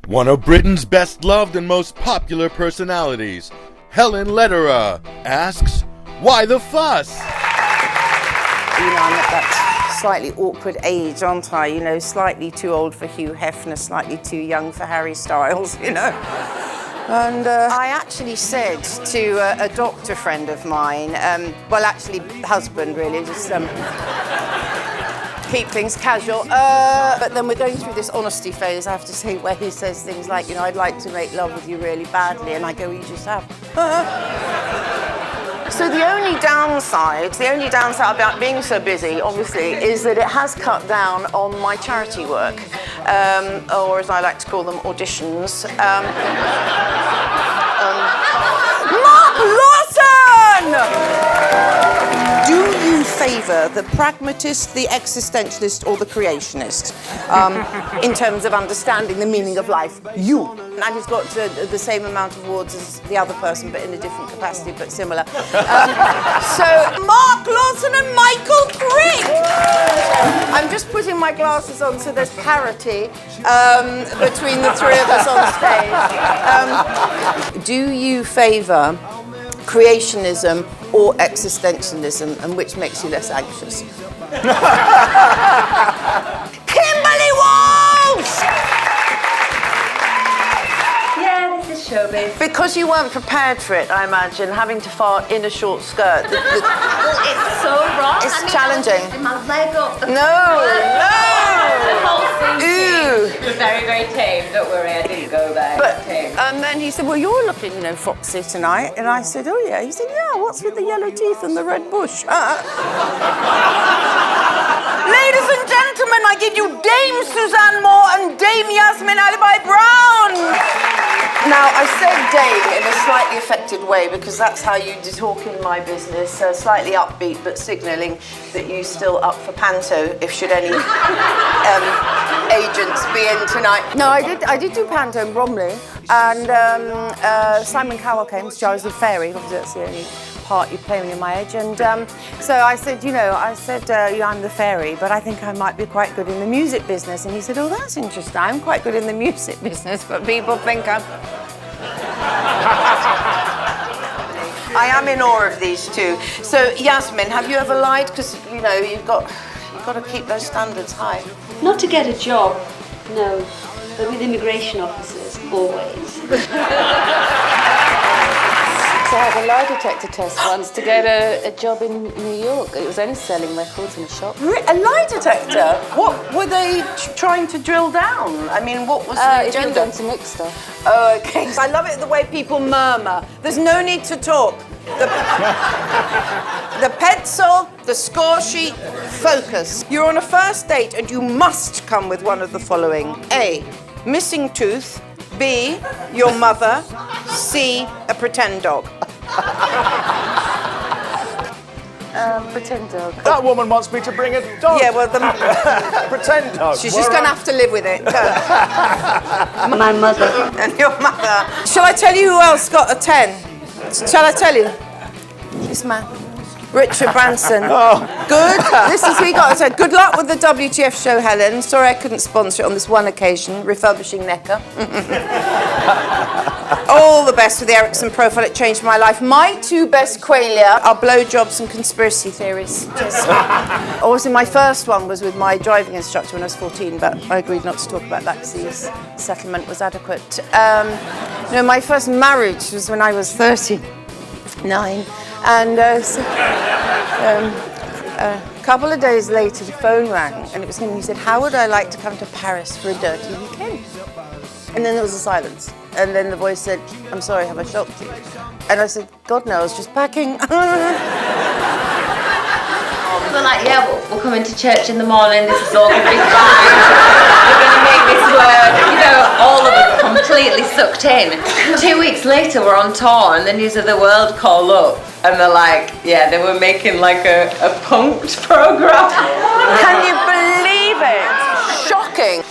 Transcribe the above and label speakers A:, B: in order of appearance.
A: One of Britain's best loved and most popular personalities, Helen Lederer, asks, why the fuss?
B: You know, I'm at that slightly awkward age, aren't I? You know, slightly too old for Hugh Hefner, slightly too young for Harry Styles, you know. And I actually said to a doctor friend of mine, well, actually, husband, really, just keep things casual. But then we're going through this honesty phase, I have to say, where he says things like, you know, I'd like to make love with you really badly, and I go, you just have. So the only downside about being so busy, obviously, is that it has cut down on my charity work, or as I like to call them, auditions. Mark Lawson! Do you favour the pragmatist, the existentialist, or the creationist in terms of understanding the meaning of life? You. And he's got the same amount of awards as the other person, but in a different capacity, but similar. So, Mark Lawson and Michael Crick! I'm just putting my glasses on so there's parity between the three of us on stage. Do you favour creationism or existentialism, and which makes you less anxious? Kimberley Walsh!
C: Yeah, this is showbiz.
B: Because you weren't prepared for it, I imagine, having to fart in a short skirt.
C: Well, it's so wrong.
B: It's challenging.
C: My leg up.
B: No!
C: The whole thing.
B: Ooh!
C: It was very, very tame. Don't worry, I didn't go there.
B: But,
C: tame.
B: and then he said, well, you're looking, you know, foxy tonight. And I said, oh, yeah. He said, yeah, what's with the yellow teeth and the red bush? Ladies and gentlemen, I give you Dame Suzanne and Dame Yasmin Alibhai-Brown. Now, I said Dame in a slightly affected way because that's how you talk in my business, slightly upbeat but signalling that you're still up for panto if should any agents be in tonight. No, I did do panto in Bromley, and Simon Cowell came, so I was the fairy, obviously that's the only part you play when you're my age, and so I said, yeah, I'm the fairy, but I think I might be quite good in the music business. And he said, oh, that's interesting. I'm quite good in the music business, but people think I am in awe of these two. So, Yasmin, have you ever lied? Because, you know, you've got to keep those standards high.
D: Not to get a job, no, but with immigration officers, always.
E: I had a lie detector test once to get a job in New York. It was only selling records in a shop.
B: A lie detector? What were they trying to drill down? I mean, what was the agenda?
E: If you're going to mix stuff.
B: Oh, okay. I love it the way people murmur. There's no need to talk. The pencil, the score sheet, focus. You're on a first date and you must come with one of the following. A, missing tooth. B, your mother. C, a pretend dog.
E: Pretend dog.
F: That woman wants me to bring a dog.
B: Yeah, well,
F: Pretend dog.
B: she's just going to have to live with it. Go.
D: My mother.
B: And your mother. Shall I tell you who else got a 10? Shall I tell you? This man. Richard Branson.
F: Oh.
B: Good. This is who he got. So good luck with the WTF show, Helen. Sorry I couldn't sponsor it on this one occasion. Refurbishing Necker. All the best with the Ericsson profile. It changed my life. My two best qualia are blowjobs and conspiracy theories. Obviously, my first one was with my driving instructor when I was 14, but I agreed not to talk about that because his settlement was adequate. No, my first marriage was when I was 39. And a couple of days later, the phone rang, and it was him. He said, how would I like to come to Paris for a dirty weekend? And then there was a silence. And then the voice said, I'm sorry, have I shocked you? And I said, God, no, I was just packing.
C: We're like, yeah, we'll come into church in the morning, this is all going to be fine, we're going to make this work, you know, all of us completely sucked in. 2 weeks later we're on tour and the News of the World call up and they're like, yeah, they were making like a punked programme.
B: Can you believe it? Shocking.